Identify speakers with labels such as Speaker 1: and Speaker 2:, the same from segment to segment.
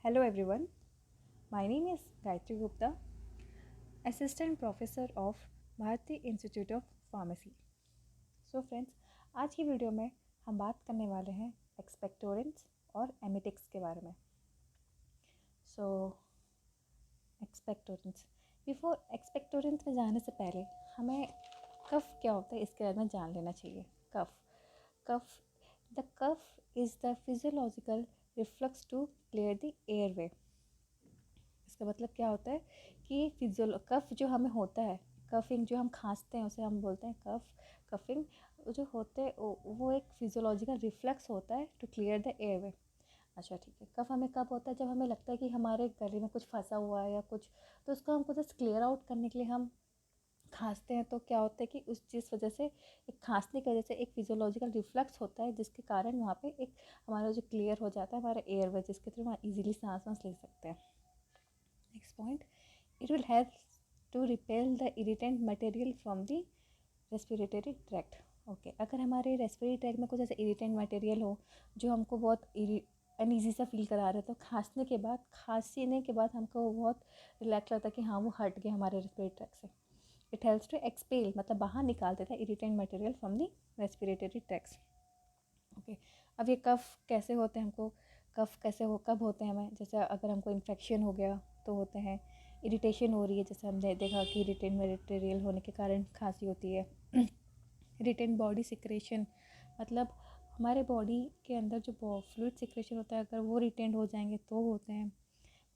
Speaker 1: Hello everyone, my name is Gayatri Gupta, Assistant Professor of Bharati Institute of Pharmacy. So friends, आज की video में हम बात करने वाले हैं एक्सपेक्टोरेंट्स और एमिटिक्स के बारे में. सो एक्सपेक्टोरेंट्स, बिफोर एक्सपेक्टोरेंट्स में जाने से पहले हमें कफ क्या होता है इसके बारे में जान लेना चाहिए. Cough the cough is the physiological reflux to clear the airway. इसका मतलब क्या होता है कि कफ जो हमें होता है, कफिंग जो हम खांसते हैं उसे हम बोलते हैं कफिंग जो होते हैं वो एक फिजियोलॉजिकल रिफ्लेक्स होता है टू क्लियर द एयरवे. अच्छा ठीक है, कफ हमें कब होता है? जब हमें लगता है कि हमारे गले में कुछ फंसा हुआ है या कुछ, तो उसको हमको जस्ट क्लियर आउट करने के लिए हम खांसते हैं. तो क्या होता है कि उस जिस वजह से एक खांसने की वजह से एक फिजियोलॉजिकल रिफ्लेक्स होता है जिसके कारण वहाँ पे एक हमारा जो क्लियर हो जाता है हमारा एयरवे, जिसके थ्रू हम ईजिली सांस ले सकते हैं. Next point, it will help to repel the irritant material from the respiratory tract. Okay, अगर हमारे रेस्पिरेटरी ट्रैक्ट में कुछ ऐसा इरिटेंट मटेरियल हो जो हमको बहुत अनईजी सा फील करा रहा है, तो खांसने के बाद हमको बहुत रिलैक्स लगता है कि हाँ वो हट गया हमारे रेस्पिरेटरी ट्रैक्ट से. इट हेल्प्स टू एक्सपेल, मतलब बाहर निकाल देता है irritant material from the respiratory tracts. Okay, अब ये कफ कैसे होते हैं? कब होते हैं हमें? जैसे अगर हमको इन्फेक्शन हो गया तो होते हैं. इरिटेशन हो रही है, जैसे हमने देखा कि इरिटेंट मटेरियल होने के कारण खांसी होती है. इरिटेंट बॉडी सिक्रेशन, मतलब हमारे बॉडी के अंदर जो फ्लूइड सिक्रेशन होता है अगर वो रिटेंड हो जाएंगे तो होते हैं.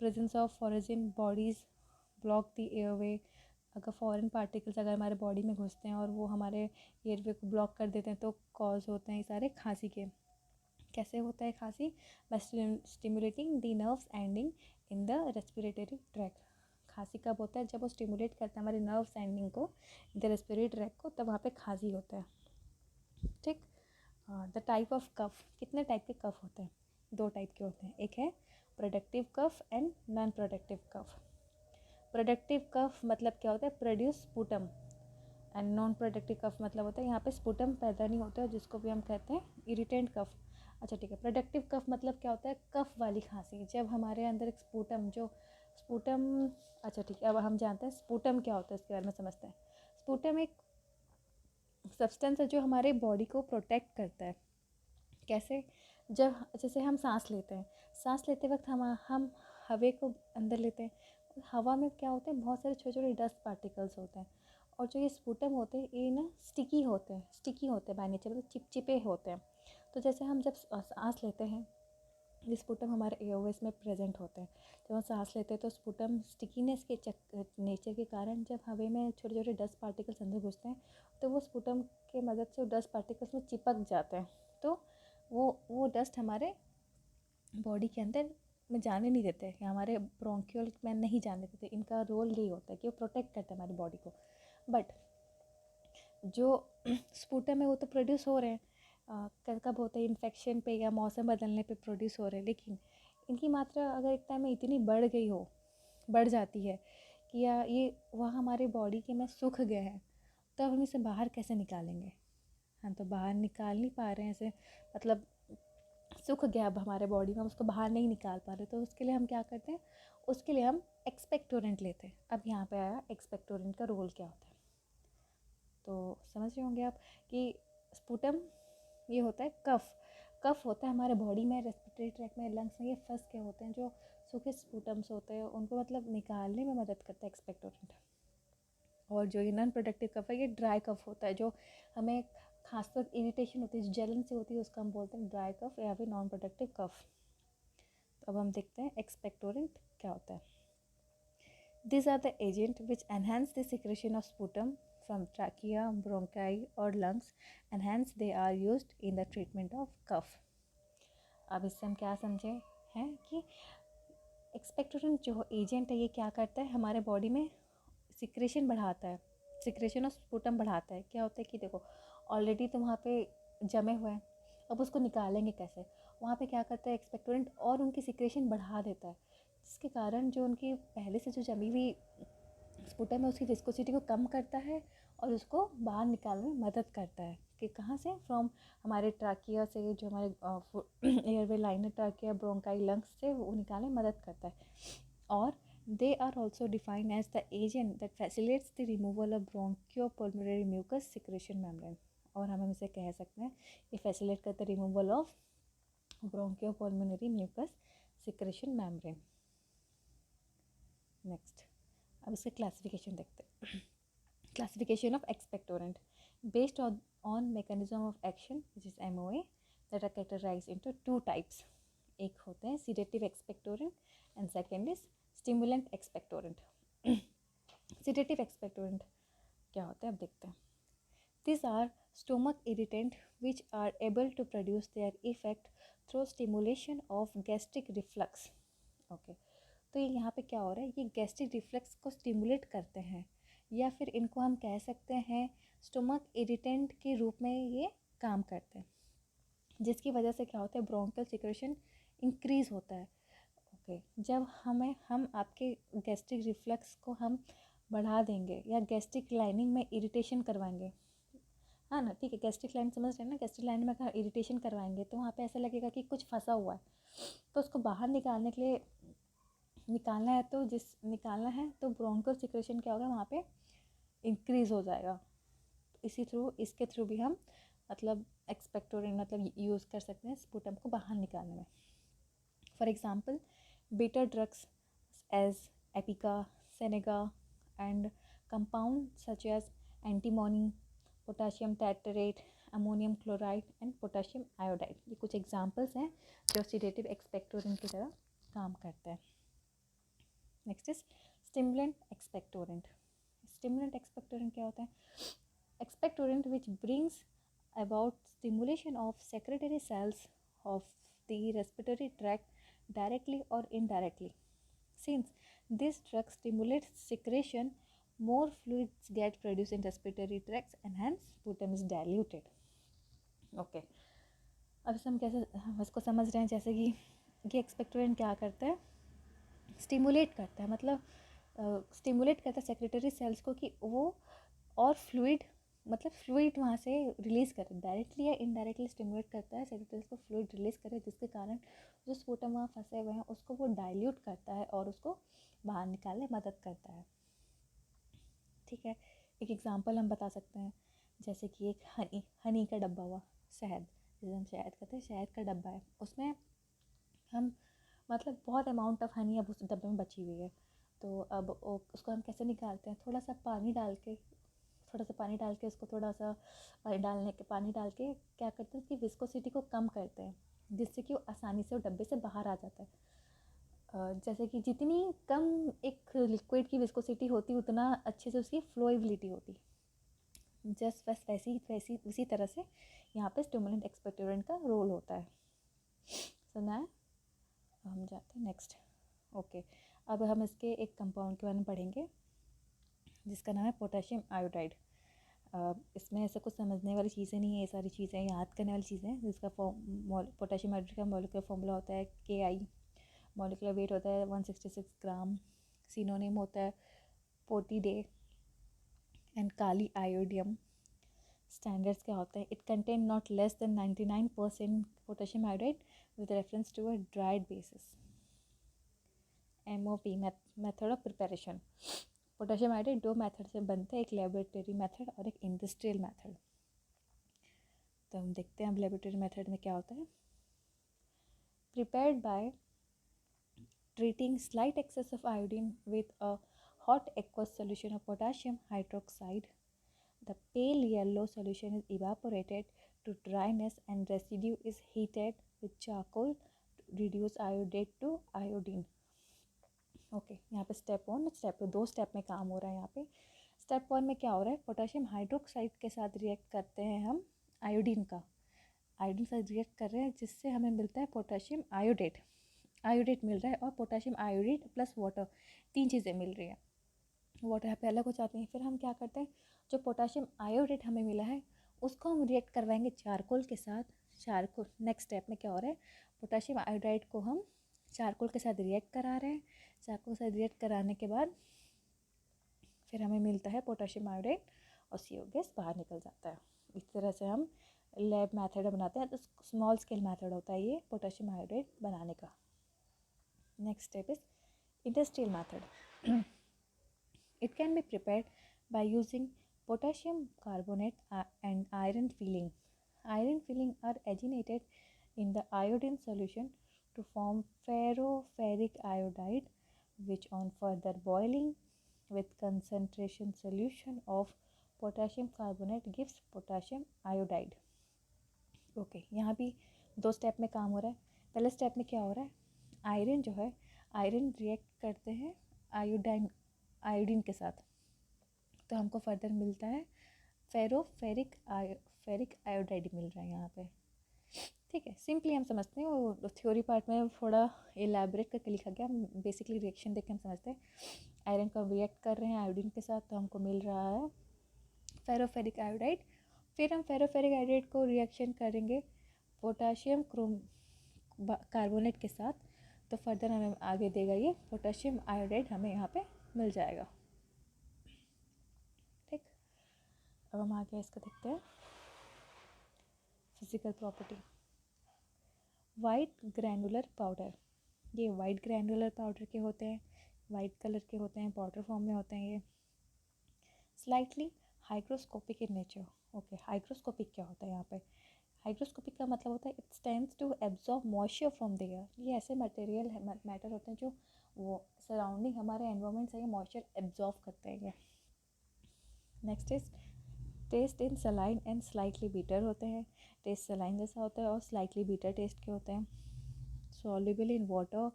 Speaker 1: Presence of foreign bodies block the airway, अगर फॉरेन पार्टिकल्स अगर हमारे बॉडी में घुसते हैं और वो हमारे एयरवे को ब्लॉक कर देते हैं तो कॉज होते हैं ये सारे खांसी के. कैसे होता है खांसी? By stimulating the nerves ending in the respiratory tract. खांसी कब होता है? जब वो स्टिमुलेट करता है हमारे नर्व्स एंडिंग को, इन द रेस्पिरेटरी ट्रैक को, तब वहाँ पे खांसी होता है. ठीक. द टाइप ऑफ कफ, कितने टाइप के कफ होते हैं? 2 टाइप के होते हैं. एक है productive cough and non productive cough. Productive cough मतलब क्या होता है? Produce sputum. And non productive cough मतलब होता है यहाँ पे स्पूटम पैदा नहीं होता है, जिसको भी हम कहते हैं इरिटेंट कफ. अच्छा ठीक है, प्रोडक्टिव कफ मतलब क्या होता है? कफ वाली खांसी, जब हमारे अंदर एक स्पूटम. अच्छा ठीक है, अब हम जानते हैं स्पूटम क्या होता है, इसके बारे में समझते हैं. स्पूटम एक सब्सटेंस है जो हमारे बॉडी को प्रोटेक्ट करता है. कैसे? जैसे हम सांस लेते वक्त हम हवा को अंदर लेते हैं. हवा में क्या होते हैं? बहुत सारे छोटे छोटे डस्ट पार्टिकल्स होते हैं. और जो ये स्पूटम होते हैं ये ना स्टिकी होते हैं बाय नेचर, मतलब चिपचिपे होते हैं. तो जैसे हम जब सांस लेते हैं, ये स्पूटम हमारे एयरवेज में प्रेजेंट होते हैं. जब हम सांस लेते हैं तो स्पूटम स्टिकीनेस के नेचर के कारण जब हवा में छोटे छोटे डस्ट पार्टिकल्स अंदर घुसते हैं तो वो स्पूटम के मदद से डस्ट पार्टिकल्स में चिपक जाते हैं. तो वो डस्ट हमारे बॉडी के अंदर में जाने नहीं देते हैं, हमारे ब्रोंकियल में नहीं जाने देते. इनका रोल यही होता है कि वो प्रोटेक्ट करते हैं हमारी बॉडी को. बट जो स्पूटम है वो तो प्रोड्यूस हो रहे हैं, कब होता है? इन्फेक्शन पे या मौसम बदलने पे प्रोड्यूस हो रहे हैं. लेकिन इनकी मात्रा अगर एक टाइम में इतनी बढ़ जाती है कि या ये वह हमारे बॉडी के में सूख गए हैं, तो हम इसे बाहर कैसे निकालेंगे? हम तो बाहर निकाल नहीं पा रहे हैं ऐसे, मतलब सूख गया अब हमारे बॉडी में, हम उसको बाहर नहीं निकाल पा रहे. तो उसके लिए हम क्या करते हैं? उसके लिए हम एक्सपेक्टोरेंट लेते हैं. अब यहाँ पे आया एक्सपेक्टोरेंट का रोल क्या होता है. तो समझ रहे होंगे आप कि स्पूटम ये होता है कफ होता है हमारे बॉडी में, रेस्पिरेटरी ट्रैक में, लंग्स में. ये फंस के होते हैं जो सूखे स्पूटम्स होते हैं, उनको मतलब निकालने में मदद करता है एक्सपेक्टोरेंट. और जो ये नॉन प्रोडक्टिव कफ है ये ड्राई कफ होता है, जो हमें खासकर इरिटेशन होती है, जलन से होती है, उसका हम बोलते हैं ड्राई कफ या फिर नॉन प्रोडक्टिव कफ. तो अब हम देखते हैं एक्सपेक्टोरेंट क्या होता है. These are the agents which enhance the secretion of sputum from trachea, bronchi or lungs, and hence they are used in the treatment of cough. अब इससे हम क्या समझे हैं कि एक्सपेक्टोरेंट जो एजेंट है ये क्या करता है? हमारे बॉडी में सिक्रेशन बढ़ाता है, सिक्रेशन ऑफ स्पूटम बढ़ाता है. क्या होता है कि देखो ऑलरेडी तो वहाँ पे जमे हुए हैं, अब उसको निकालेंगे कैसे? वहाँ पे क्या करता है एक्सपेक्टोरेंट, और उनकी सिक्रेशन बढ़ा देता है, जिसके कारण जो उनकी पहले से जो जमी हुई स्पूटम है उसकी विस्कोसिटी को कम करता है और उसको बाहर निकालने में मदद करता है. कि कहाँ से, फ्रॉम हमारे ट्राकिया से, जो हमारे airway liner trachea bronchi lungs से वो निकालने में मदद करता है. और they are also defined as the agent that facilitates the removal of bronchopulmonary mucus secretion membrane. और हम इसे कह सकते हैं ये फैसिलिटेट करता है removal of bronchiopulmonary mucus secretion membrane. Next, अब इसका क्लासिफिकेशन देखते हैं. Classification of expectorant based on mechanism of action which is MOA that are categorized into two types. एक होते हैं sedative expectorant and second is stimulant expectorant. Sedative expectorant क्या होता है अब देखते हैं. These are stomach irritant which are able to produce their effect through stimulation of gastric reflux. Okay. तो ये यहाँ पे क्या हो रहा है, ये गैस्ट्रिक रिफ्लक्स को स्टिमुलेट करते हैं, या फिर इनको हम कह सकते हैं स्टोमक इरिटेंट के रूप में ये काम करते हैं, जिसकी वजह से क्या होता है ब्रोंकियल सिक्रेशन इंक्रीज़ होता है. ओके. जब हम आपके गैस्ट्रिक रिफ्लक्स को हम बढ़ा देंगे या गैस्ट्रिक लाइनिंग में इरिटेशन करवाएंगे, हाँ ना, ठीक है, गैस्ट्रिक लाइन समझ रहे हैं ना, गैस्ट्रिक लाइन में अगर इरिटेशन करवाएंगे तो वहाँ पे ऐसा लगेगा कि कुछ फंसा हुआ है, तो उसको बाहर निकालने के लिए निकालना है तो ब्रोंकियल सिक्रेशन क्या होगा वहाँ पे इंक्रीज़ हो जाएगा. इसके थ्रू भी हम मतलब एक्सपेक्टोरेंट मतलब यूज़ कर सकते हैं स्पूटम को बाहर निकालने में. For example bitter drugs as Epica, Seneca and compounds such as antimony, potassium tartrate, ammonium chloride and potassium iodide. ये कुछ एग्जाम्पल्स हैं जो सीडेटिव एक्सपेक्टोरेंट की तरह काम करते हैं. Next is stimulant expectorant. Stimulant expectorant क्या होता है? Expectorant which brings about stimulation of secretory cells of the respiratory tract directly or indirectly. Since this drug stimulates secretion, more fluids get produced in respiratory tracts and hence sputum is diluted. Okay. अब हम कैसे इसको समझ रहे हैं, जैसे कि ये एक्सपेक्टोरेंट क्या करता है, स्टिमुलेट करता है, मतलब स्टिमुलेट करता है सेक्रेटरी सेल्स को कि वो और फ्लूइड वहाँ से रिलीज़ करे, डायरेक्टली या इनडायरेक्टली स्टिमुलेट करता है सेक्रेटरी को फ्लूइड रिलीज़ करे, जिसके कारण जो स्पूटम वहाँ फंसे हुए हैं उसको वो डाइल्यूट करता है और उसको बाहर निकालने मदद करता है. ठीक है, एक एग्जांपल हम बता सकते हैं, जैसे कि एक हनी का डब्बा हुआ, शहद, जैसे हम शहद कहते हैं, शहद का डब्बा है, उसमें हम मतलब बहुत अमाउंट ऑफ हनी अब उस डब्बे में बची हुई है, तो अब उसको हम कैसे निकालते हैं, थोड़ा सा पानी डाल के उसको थोड़ा सा पानी डाल के क्या करते हैं उसकी विस्कोसिटी को कम करते हैं, जिससे कि वो आसानी से वो डब्बे से बाहर आ जाता है. जैसे कि जितनी कम एक लिक्विड की विस्कोसिटी होती उतना अच्छे से उसकी फ्लोएबिलिटी होती. जस्ट वैसी उसी तरह से यहाँ पे स्टिमुलेंट एक्सपेक्टोरेंट का रोल होता है. सुना है? हम जाते हैं नेक्स्ट. ओके. अब हम इसके एक कंपाउंड के बारे में पढ़ेंगे जिसका नाम है पोटेशियम आयोडाइड. इसमें ऐसा कुछ समझने वाली चीज़ें नहीं है, ये सारी चीज़ें याद करने वाली चीज़ें हैं. जिसका पोटेशियम आयोडाइड का मॉलिक्यूलर फॉर्मूला होता है Ki, मॉलिक्यूलर वेट होता है 166 ग्राम, सिनोनिम होता है 40 day and kali iodium. Standards क्या होता है, it contain not less than 99% potassium iodide with reference to a dried basis. MOP method of preparation. Potassium iodide दो मेथड से बनते हैं, एक लेबोरेटरी मेथड और एक इंडस्ट्रियल मेथड. तो हम देखते हैं अब लेबोरेटरी मेथड में क्या होता है. Prepared by treating slight excess of iodine with a hot aqueous solution of potassium hydroxide. The pale yellow solution is evaporated to dryness and residue is heated with charcoal to reduce iodate to iodine. Okay. यहाँ पे step 2 step में काम हो रहा है. यहाँ पे step 1 में क्या हो रहा है, पोटेशियम हाइड्रोक्साइड के साथ रिएक्ट करते हैं हम आयोडीन के साथ रिएक्ट कर रहे हैं, जिससे हमें मिलता है पोटेशियम आयोडेट मिल रहा है, और पोटेशियम आयोडेट प्लस वाटर 3 चीज़ें मिल रही हैं. वाटर यहाँ पे अलग हो जाती हैं. फिर हम क्या करते हैं, जो पोटेशियम आयोडेट हमें मिला है उसको हम रिएक्ट करवाएंगे चारकोल के साथ. नेक्स्ट स्टेप में क्या हो रहा है, पोटेशियम आयोडाइड को हम चारकोल के साथ रिएक्ट करा रहे हैं. चारकोल के साथ रिएक्ट कराने के बाद फिर हमें मिलता है पोटेशियम आयोडाइड और CO गैस बाहर निकल जाता है. इस तरह से हम लैब मेथड बनाते हैं, तो स्मॉल स्केल मेथड होता है ये पोटेशियम आयोडाइड बनाने का. Next step is industrial method. It can be prepared by using potassium carbonate and iron filling. Iron filling are agitated in the iodine solution to form ferroferric iodide, which on further boiling with concentration solution of potassium carbonate gives potassium iodide. Okay यहाँ भी 2 step में काम हो रहा है. पहले step में क्या हो रहा है, आयरन जो है, आयरन रिएक्ट करते हैं आयोडीन के साथ, तो हमको फर्दर मिलता है फेरिक आयोडाइड मिल रहा है यहाँ पे. ठीक है, सिंपली हम समझते हैं, वो थ्योरी पार्ट में थोड़ा एलैबोरेट करके लिखा गया. हम बेसिकली रिएक्शन देख के हम समझते हैं आयरन का रिएक्ट कर रहे हैं आयोडीन के साथ, तो हमको मिल रहा है फेरोफेरिक आयोडाइड. फिर हम फेरोफेरिक आयोडाइड को रिएक्शन करेंगे पोटाशियम कार्बोनेट के साथ, तो फर्दर हमें आगे देगा ये पोटाशियम आयोडाइड, हमें यहाँ पे मिल जाएगा. ठीक, अब हम आगे इसको देखते हैं. Physical property. White granular powder. ये वाइट ग्रैनुलर पाउडर के होते हैं, वाइट कलर के होते हैं, पाउडर फॉर्म में होते हैं ये. Slightly hygroscopic in nature. Okay, hygroscopic क्या होता है यहाँ पे, हाइग्रोस्कोपिक का मतलब होता है it tends to absorb moisture from the air. ये ऐसे मटेरियल मैटर होते हैं जो वो सराउंडिंग हमारे एनवायरनमेंट से ये मॉइस्चर एब्जॉर्ब करते हैं ये. Next is taste in saline and slightly bitter होते हैं. टेस्ट सलाइन जैसा होता है और स्लाइटली बीटर टेस्ट के होते हैं. Soluble in water,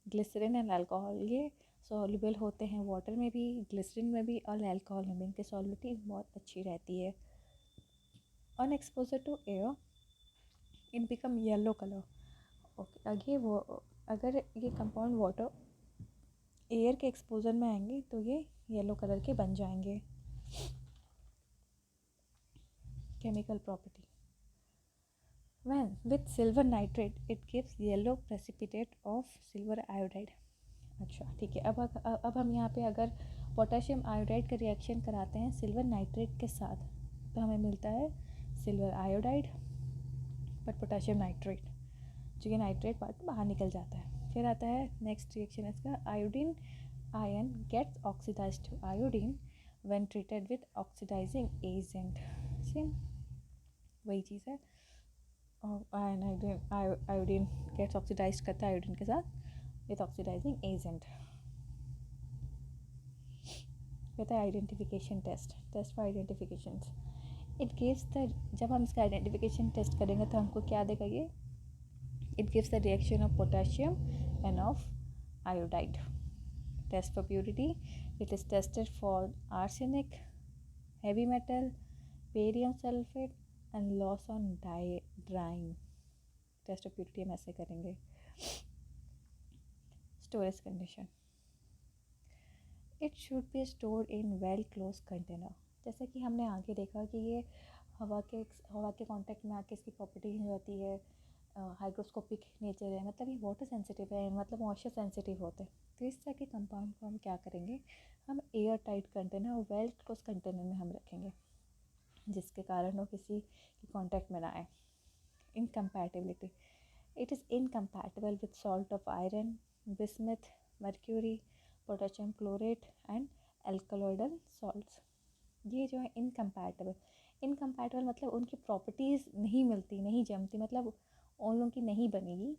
Speaker 1: glycerine and alcohol. ये सॉल्युबल होते हैं वाटर में भी, ग्लिसरीन में भी और अल्कोहल में भी. इनकी सॉल्युबिलिटी बहुत अच्छी रहती है. On exposure to air in become yellow colour. Okay, अगर ये कंपाउंड वाटर एयर के एक्सपोजर में आएंगे तो ये येलो कलर के बन जाएंगे. Chemical property. When with silver nitrate it gives yellow precipitate of silver iodide. अच्छा ठीक है, अब हम यहाँ पे अगर पोटेशियम आयोडाइड का रिएक्शन कराते हैं सिल्वर नाइट्रेट के साथ, तो हमें मिलता है silver iodide but potassium nitrate, जो कि नाइट्रेट पार्ट बाहर निकल जाता है. फिर आता है नेक्स्ट रिएक्शन इसका, iodine ion gets oxidized to iodine when treated with oxidizing agent. Same वही चीज़ है. आयोडीन गेट्स ऑक्सीडाइज करता है आयोडीन के साथ विथ ऑक्सीडाइजिंग एजेंट. कहता है identification test for identification. It gives the, जब हम इसका आइडेंटिफिकेशन टेस्ट करेंगे तो हमको क्या देगा ये, it gives the reaction of potassium and of iodide. Test for purity, it is tested for arsenic, heavy metal, barium sulphate and loss on drying. Test of purity हम ऐसे करेंगे. Storage condition, it should be stored in well close container. जैसा कि हमने आगे देखा कि ये हवा के कांटेक्ट में आके इसकी प्रॉपर्टी हो जाती है, हाइग्रोस्कोपिक नेचर है, मतलब ये वाटर सेंसिटिव है, मतलब मॉइस्चर सेंसिटिव होते हैं. तो इस तरह के कंपाउंड को हम क्या करेंगे, हम एयर टाइट कंटेनर और वेल क्लोज कंटेनर में हम रखेंगे, जिसके कारण वो किसी के कांटेक्ट में ना आए. Incompatibility, it is incompatible with salt of iron, bismuth, mercury, potassium chlorate and alkaloidal salts. ये जो है इनकम्पैटिबल मतलब उनकी प्रॉपर्टीज़ नहीं मिलती, नहीं जमती, मतलब उन लोगों की नहीं बनेगी.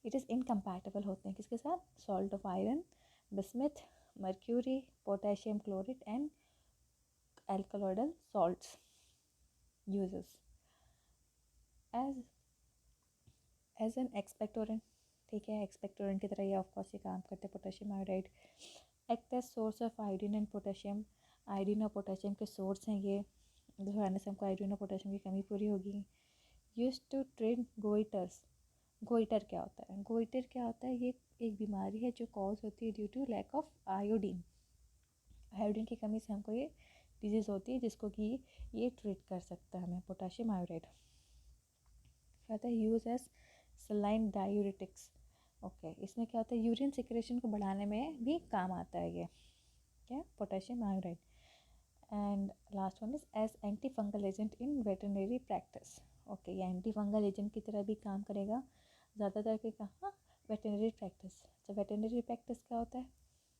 Speaker 1: इट इज़ इनकम्पैटिबल होते हैं किसके साथ, salt of iron, bismuth, mercury, potassium chlorate and alkaloidal salts. Uses as an expectorant. ठीक है, एक्सपेक्टोरेंट की तरह ये ऑफकोर्स ये काम करते हैं. Potassium iodide act as source of iodine and potassium. Iodine और पोटेशियम के सोर्स हैं ये, जिसकी वजह से हमको आयोडीन और पोटेशियम की कमी पूरी होगी. Use to treat goiters. Goiter क्या होता है, गोइटर क्या होता है, ये एक बीमारी है जो कॉज होती है due to lack of iodine. Iodine की कमी से हमको ये डिजीज़ होती है, जिसको कि ये ट्रीट कर सकता है हमें पोटेशियम आयोडाइड. कहता है use as saline diuretics. Okay, इसमें क्या होता है, यूरिन सिक्रेशन को बढ़ाने में भी काम आता है ये, क्या, potassium iodide. And last one is as anti fungal agent in veterinary practice. Okay, ये एंटी फंगल एजेंट की तरह भी काम करेगा ज़्यादातर के कहाँ, वेटरनरी प्रैक्टिस। तो वेटरनरी प्रैक्टिस क्या होता है,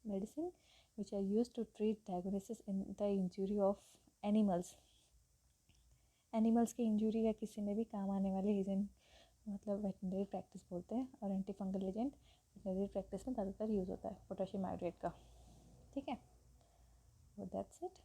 Speaker 1: medicine which are use to treat diagnosis in the injury of animals. Animals की इंजरी या किसी में भी काम आने वाले एजेंट मतलब वेटरनरी प्रैक्टिस बोलते हैं। और anti fungal agent veterinary practice में ज़्यादातर यूज़ होता है पोटेशियम आयोडेट का। ठीक है, वो दैट्स इट।